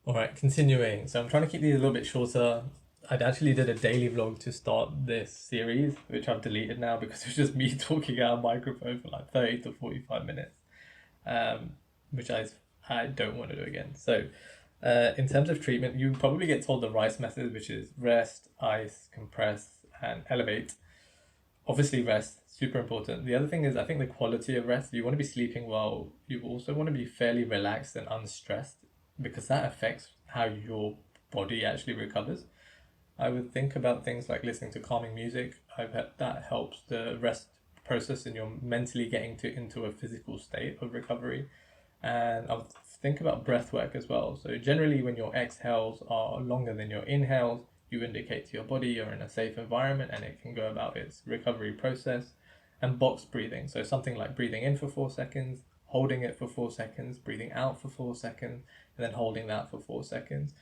All right, continuing. So I'm trying to keep these a little bit shorter. I actually did a daily vlog to start this series, which I've deleted now because it's just me talking out a microphone for like 30 to 45 minutes, um, which I don't want to do again. So in terms of treatment, you probably get told the RICE method, which is rest, ice, compress, and elevate. Obviously, rest, super important. The other thing is, I think the quality of rest, you want to be sleeping well. You also want to be fairly relaxed and unstressed because that affects how your body actually recovers. I would think about things like listening to calming music. I've had that helps the rest process and you're mentally getting into a physical state of recovery. And I'll think about breath work as well. So generally when your exhales are longer than your inhales, you indicate to your body you're in a safe environment and it can go about its recovery process. And box breathing. So something like breathing in for 4 seconds, holding it for 4 seconds, breathing out for 4 seconds, and then holding that for 4 seconds.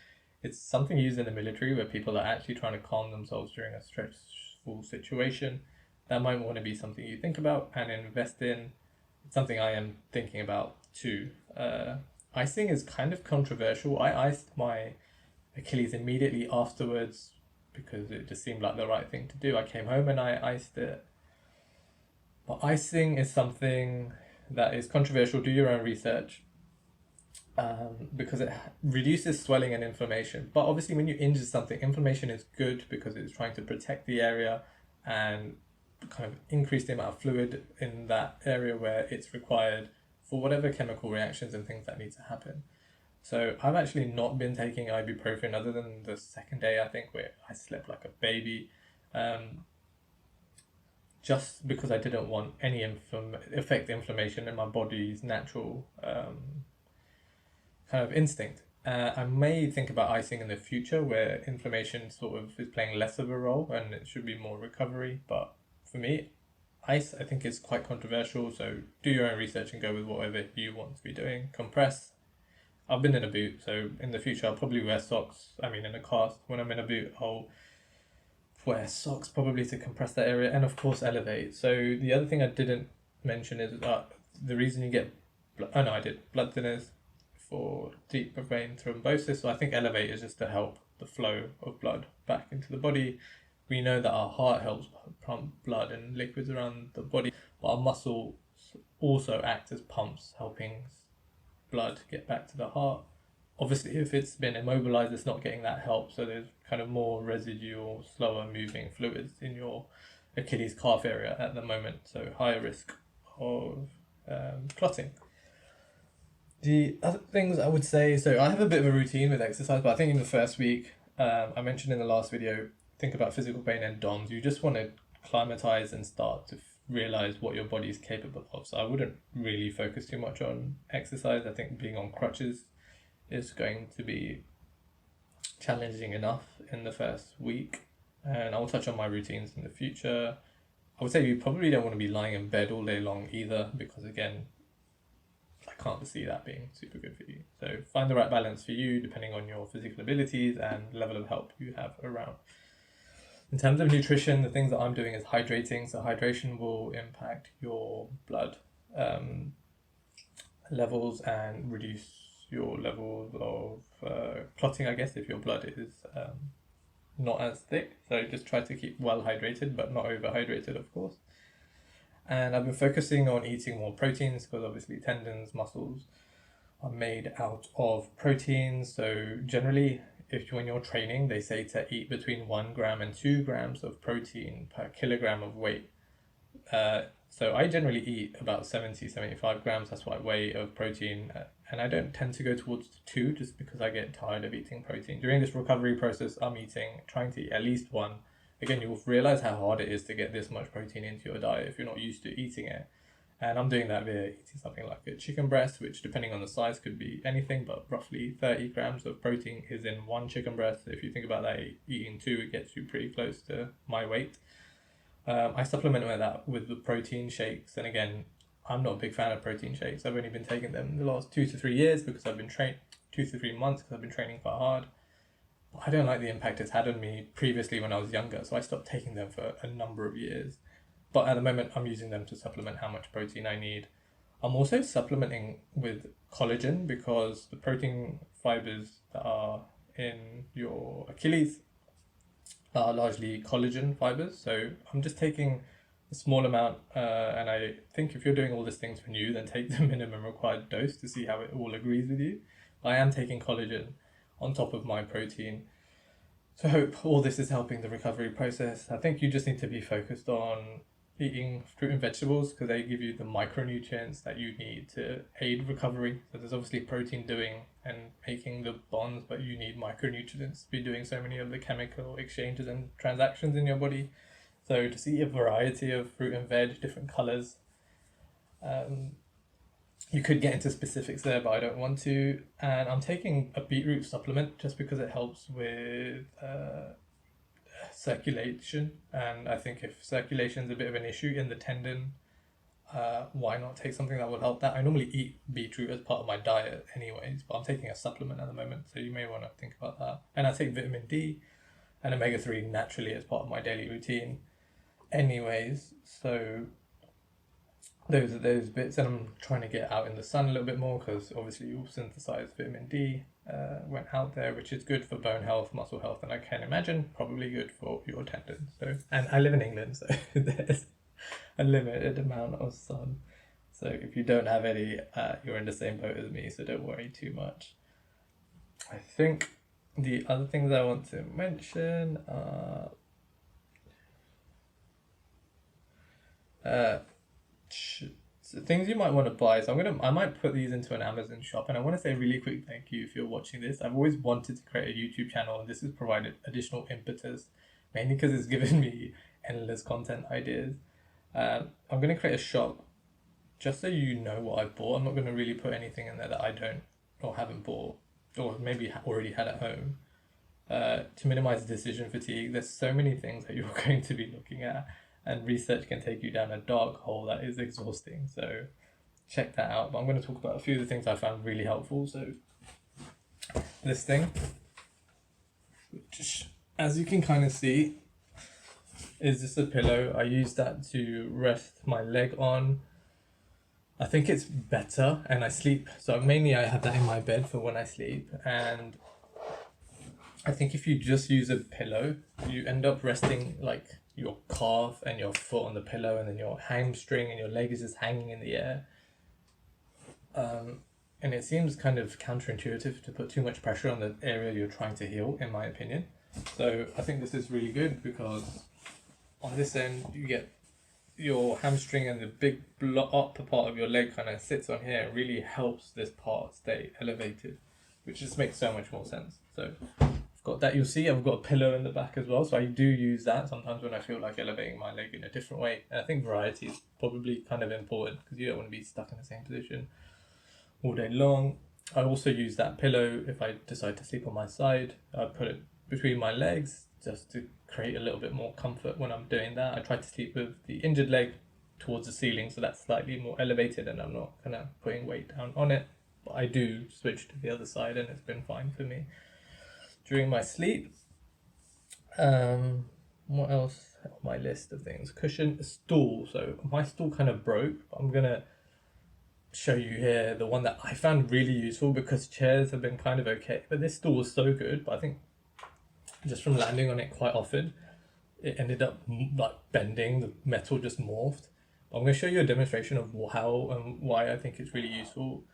It's something used in the military where people are actually trying to calm themselves during a stressful situation. That might want to be something you think about and invest in. It's something I am thinking about too. Icing is kind of controversial. I iced my Achilles immediately afterwards because it just seemed like the right thing to do. I came home and I iced it. But icing is something that is controversial. Do your own research because it reduces swelling and inflammation. But obviously, when you injure something, inflammation is good because it's trying to protect the area and kind of increase the amount of fluid in that area where it's required for whatever chemical reactions and things that need to happen. So I've actually not been taking ibuprofen other than the second day, I think, where I slept like a baby. Just because I didn't want any affect inflammation in my body's natural kind of instinct. I may think about icing in the future where inflammation sort of is playing less of a role and it should be more recovery. But for me, ice I think is quite controversial. So do your own research and go with whatever you want to be doing. Compress. I've been in a boot, so in the future I'll probably wear socks. I mean, in a cast. When I'm in a boot, I'll wear socks probably to compress that area, and of course elevate. So the other thing I didn't mention is the reason you get I did blood thinners for deep vein thrombosis. So I think elevate is just to help the flow of blood back into the body. We know that our heart helps pump blood and liquids around the body, but our muscles also act as pumps, helping blood get back to the heart. Obviously, if it's been immobilized, it's not getting that help, so there's kind of more residual, slower moving fluids in your Achilles calf area at the moment, so higher risk of clotting. The other things I would say, so I have a bit of a routine with exercise, but I think in the first week, I mentioned in the last video, think about physical pain and DOMS. You just want to climatize and start to realize what your body is capable of. So I wouldn't really focus too much on exercise. I think being on crutches is going to be challenging enough in the first week, and I'll touch on my routines in the future. I would say you probably don't want to be lying in bed all day long either, because again, I can't see that being super good for you. So find the right balance for you depending on your physical abilities and level of help you have around. In terms of nutrition, the things that I'm doing is hydrating. So hydration will impact your blood levels and reduce your levels of clotting, I guess, if your blood is not as thick. So just try to keep well hydrated, but not overhydrated, of course. And I've been focusing on eating more proteins because obviously tendons, muscles are made out of proteins. So generally, when you're training, they say to eat between 1 gram and 2 grams of protein per kilogram of weight. So I generally eat about 75 grams, that's what I weigh, of protein, and I don't tend to go towards 2 just because I get tired of eating protein. During this recovery process, I'm trying to eat at least 1. Again, you'll realize how hard it is to get this much protein into your diet if you're not used to eating it. And I'm doing that via eating something like a chicken breast, which depending on the size could be anything, but roughly 30 grams of protein is in 1 chicken breast. If you think about that, eating 2, it gets you pretty close to my weight. I supplement with that with the protein shakes, and again, I'm not a big fan of protein shakes. I've only been taking them the last 2 to 3 years because I've been 2 to 3 months because I've been training quite hard. I don't like the impact it's had on me previously when I was younger, so I stopped taking them for a number of years. But at the moment, I'm using them to supplement how much protein I need. I'm also supplementing with collagen because the protein fibers that are in your Achilles are largely collagen fibers. So I'm just taking a small amount, and I think if you're doing all these things for you, then take the minimum required dose to see how it all agrees with you. I am taking collagen on top of my protein. So I hope all this is helping the recovery process. I think you just need to be focused on eating fruit and vegetables because they give you the micronutrients that you need to aid recovery. So there's obviously protein doing and making the bonds, but you need micronutrients to be doing so many of the chemical exchanges and transactions in your body. So to see a variety of fruit and veg, different colors. You could get into specifics there, but I don't want to. And I'm taking a beetroot supplement just because it helps with circulation. And I think if circulation is a bit of an issue in the tendon, why not take something that will help that? I normally eat beetroot as part of my diet anyways, but I'm taking a supplement at the moment, so you may want to think about that. And I take vitamin D and omega-3 naturally as part of my daily routine anyways, so those are those bits. And I'm trying to get out in the sun a little bit more because obviously you synthesize vitamin D went out there, which is good for bone health, muscle health, and I can imagine probably good for your tendons. So, and I live in England, so there's a limited amount of sun. So if you don't have any, you're in the same boat as me, so don't worry too much. I think the other things I want to mention are so things you might want to buy. So I might put these into an Amazon shop, and I want to say a really quick thank you if you're watching this. I've always wanted to create a YouTube channel, and this has provided additional impetus, mainly because it's given me endless content ideas. I'm going to create a shop just so you know what I bought. I'm not going to really put anything in there that I don't or haven't bought or maybe already had at home, to minimize decision fatigue. There's so many things that you're going to be looking at, and research can take you down a dark hole that is exhausting. So check that out. But I'm going to talk about a few of the things I found really helpful. So this thing, which as you can kind of see, is just a pillow. I use that to rest my leg on. I think it's better, and I sleep. So mainly I have that in my bed for when I sleep. And I think if you just use a pillow, you end up resting like your calf and your foot on the pillow, and then your hamstring and your leg is just hanging in the air. And it seems kind of counterintuitive to put too much pressure on the area you're trying to heal, in my opinion. So I think this is really good because on this end you get your hamstring, and the big upper part of your leg kind of sits on here. It really helps this part stay elevated, which just makes so much more sense. So I've got that. You'll see I've got a pillow in the back as well, so I do use that sometimes when I feel like elevating my leg in a different way. And I think variety is probably kind of important because you don't want to be stuck in the same position all day long. I also use that pillow if I decide to sleep on my side. I put it between my legs just to create a little bit more comfort when I'm doing that. I try to sleep with the injured leg towards the ceiling, so that's slightly more elevated and I'm not kind of putting weight down on it. But I do switch to the other side, and it's been fine for me during my sleep. What else on my list of things? Cushion, stool. So my stool kind of broke, but I'm gonna show you here the one that I found really useful, because chairs have been kind of okay, but this stool was so good. But I think just from landing on it quite often, it ended up like bending, the metal just morphed. I'm going to show you a demonstration of how and why I think it's really useful.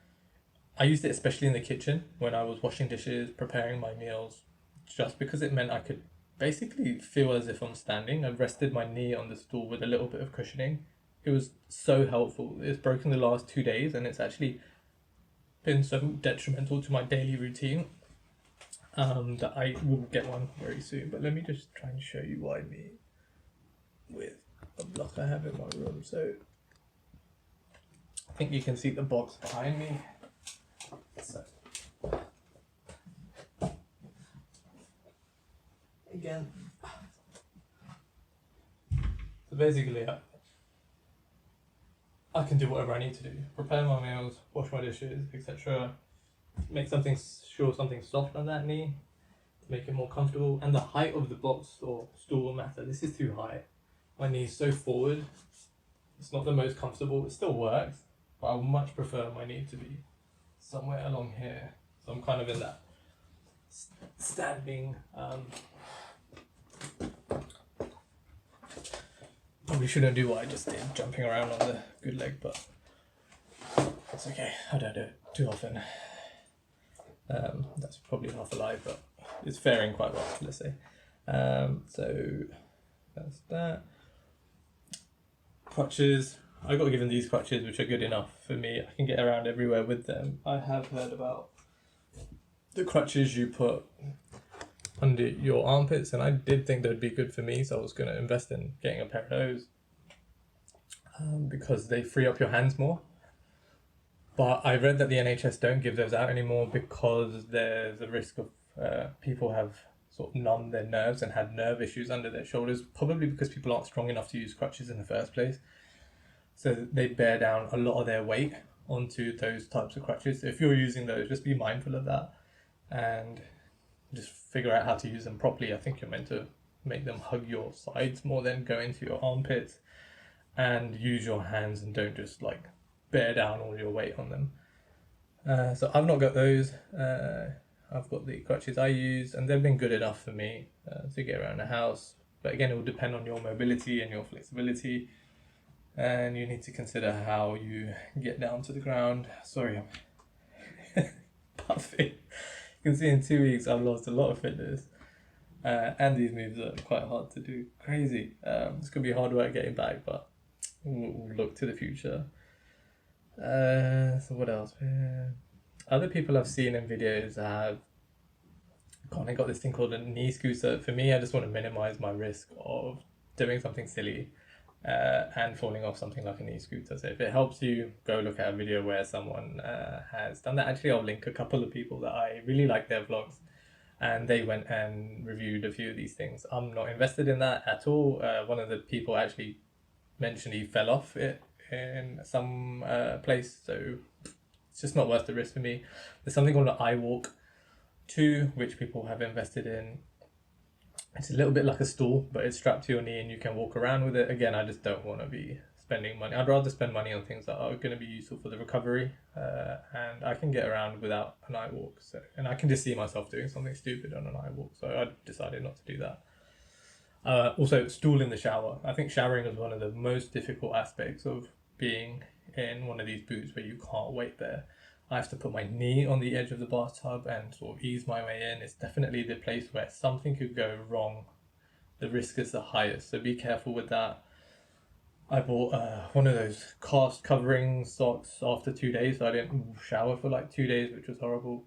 I used it especially in the kitchen when I was washing dishes, preparing my meals, just because it meant I could basically feel as if I'm standing. I rested my knee on the stool with a little bit of cushioning. It was so helpful. It's broken the last 2 days, and it's actually been so detrimental to my daily routine that I will get one very soon. But let me just try and show you what I mean with a block I have in my room. So I think you can see the box behind me. So again, so basically I can do whatever I need to do. Prepare my meals, wash my dishes, etc. Make something soft on that knee to make it more comfortable. And the height of the box or stool will matter. This is too high. My knee's so forward. It's not the most comfortable. It still works, but I would much prefer my knee to be somewhere along here. So I'm kind of in that standing. Probably shouldn't do what I just did, jumping around on the good leg, but it's okay. I don't do it too often. That's probably half a lie, but it's faring quite well, let's say. So that's that. Crutches. I got given these crutches, which are good enough for me. I can get around everywhere with them. I have heard about the crutches you put under your armpits, and I did think they'd be good for me, so I was going to invest in getting a pair of those because they free up your hands more. But I read that the NHS don't give those out anymore because there's a risk of people have sort of numbed their nerves and had nerve issues under their shoulders, probably because people aren't strong enough to use crutches in the first place. So they bear down a lot of their weight onto those types of crutches. So if you're using those, just be mindful of that and just figure out how to use them properly. I think you're meant to make them hug your sides more than go into your armpits, and use your hands and don't just like bear down all your weight on them. So I've not got those. I've got the crutches I use, and they've been good enough for me to get around the house. But again, it will depend on your mobility and your flexibility, and you need to consider how you get down to the ground. Sorry, I'm puffing. You can see in 2 weeks I've lost a lot of fitness, and these moves are quite hard to do. Crazy. It's going to be hard work getting back, but we'll look to the future. So what else? Other people I've seen in videos have kind of got this thing called a knee scooter. For me, I just want to minimize my risk of doing something silly and falling off something like a knee scooter. So if it helps you, go look at a video where someone has done that. Actually, I'll link a couple of people that I really like their vlogs, and they went and reviewed a few of these things. I'm not invested in that at all. One of the people actually mentioned he fell off it in some place, so it's just not worth the risk for me. There's something called an Iwalk 2, which people have invested in. It's a little bit like a stool, but it's strapped to your knee and you can walk around with it. Again, I just don't want to be spending money. I'd rather spend money on things that are going to be useful for the recovery, and I can get around without an Iwalk. So, and I can just see myself doing something stupid on an Iwalk, so I decided not to do that. Also, stool in the shower. I think showering is one of the most difficult aspects of being in one of these boots where you can't wait there. I have to put my knee on the edge of the bathtub and sort of ease my way in. It's definitely the place where something could go wrong. The risk is the highest, so be careful with that. I bought one of those cast covering socks after 2 days, so I didn't shower for like 2 days, which was horrible.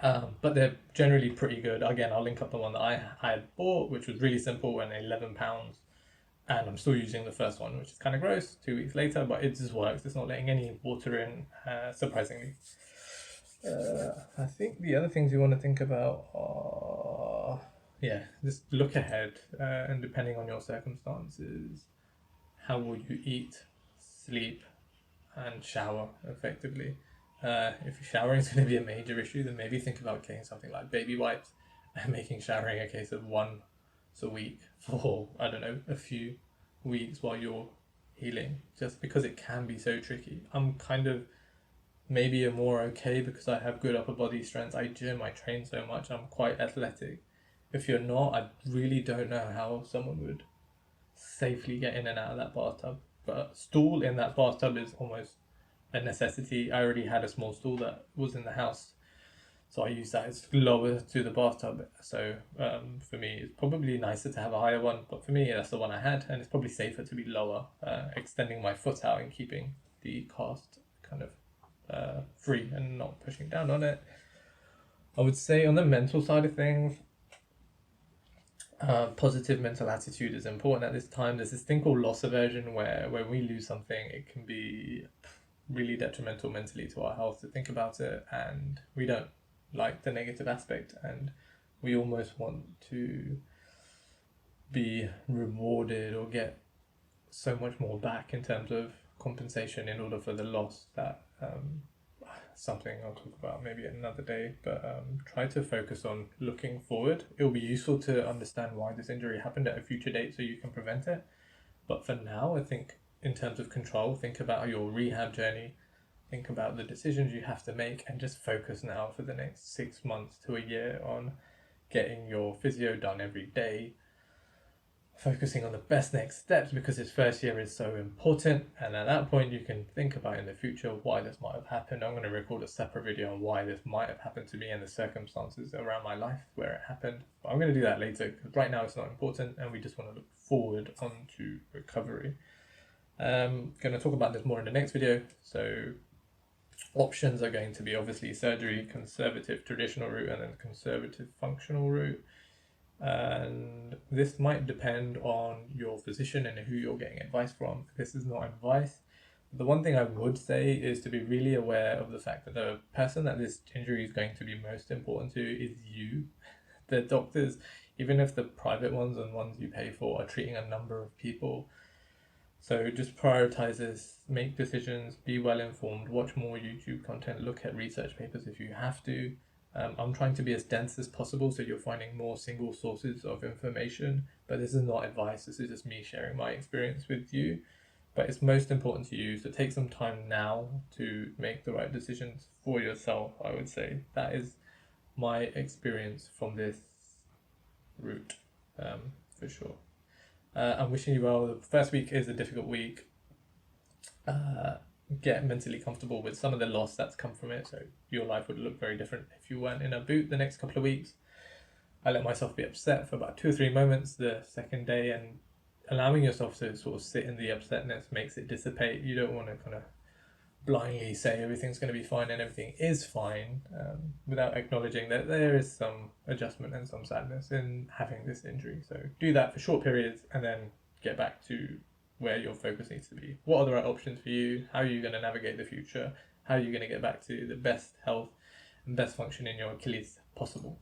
But they're generally pretty good. Again, I'll link up the one that I had bought, which was really simple and £11. And I'm still using the first one, which is kind of gross 2 weeks later, but it just works. It's not letting any water in, surprisingly. I think the other things you want to think about are, just look ahead, and depending on your circumstances, how will you eat, sleep, and shower effectively. If showering is going to be a major issue, then maybe think about getting something like baby wipes and making showering a case of once a week for, I don't know, a few weeks while you're healing, just because it can be so tricky. I'm kind of maybe more okay because I have good upper body strength. I gym, I train so much, I'm quite athletic. If you're not, I really don't know how someone would safely get in and out of that bathtub. But stool in that bathtub is almost a necessity. I already had a small stool that was in the house, so I use that. It's lower to the bathtub, so for me it's probably nicer to have a higher one, but for me that's the one I had, and it's probably safer to be lower, extending my foot out and keeping the cast kind of free and not pushing down on it. I would say on the mental side of things, positive mental attitude is important at this time. There's this thing called loss aversion, where when we lose something, it can be really detrimental mentally to our health to think about it, and we don't like the negative aspect, and we almost want to be rewarded or get so much more back in terms of compensation in order for the loss. That something I'll talk about maybe another day, but try to focus on looking forward. It'll be useful to understand why this injury happened at a future date so you can prevent it, but for now I think in terms of control. Think about your rehab journey. Think about the decisions you have to make, and just focus now for the next 6 months to a year on getting your physio done every day, focusing on the best next steps, because this first year is so important. And at that point you can think about in the future why this might have happened. I'm going to record a separate video on why this might have happened to me and the circumstances around my life where it happened, but I'm going to do that later because right now it's not important and we just want to look forward onto recovery. Going to talk about this more in the next video. So options are going to be obviously surgery, conservative traditional route, and then conservative functional route. And this might depend on your physician and who you're getting advice from. This is not advice. The one thing I would say is to be really aware of the fact that the person that this injury is going to be most important to is you. The doctors, even if the private ones and ones you pay for, are treating a number of people. So just prioritize this, make decisions, be well informed, watch more YouTube content, look at research papers if you have to. I'm trying to be as dense as possible, so you're finding more single sources of information, but this is not advice, this is just me sharing my experience with you. But it's most important to you, so take some time now to make the right decisions for yourself, I would say. That is my experience from this route, for sure. I'm wishing you well. The first week is a difficult week. Get mentally comfortable with some of the loss that's come from it, so your life would look very different if you weren't in a boot the next couple of weeks. I let myself be upset for about 2 or 3 moments the second day, and allowing yourself to sort of sit in the upsetness makes it dissipate. You don't want to kind of blindly say everything's going to be fine and everything is fine, without acknowledging that there is some adjustment and some sadness in having this injury. So do that for short periods and then get back to where your focus needs to be. What are the right options for you? How are you going to navigate the future? How are you going to get back to the best health and best function in your Achilles possible?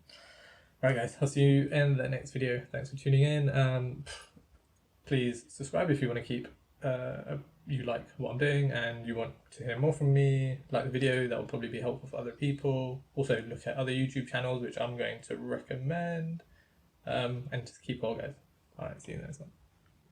Right guys, I'll see you in the next video. Thanks for tuning in. Please subscribe if you want to keep you like what I'm doing and you want to hear more from me. Like the video, that will probably be helpful for other people. Also look at other YouTube channels which I'm going to recommend, and just keep well guys. Alright, see you next one.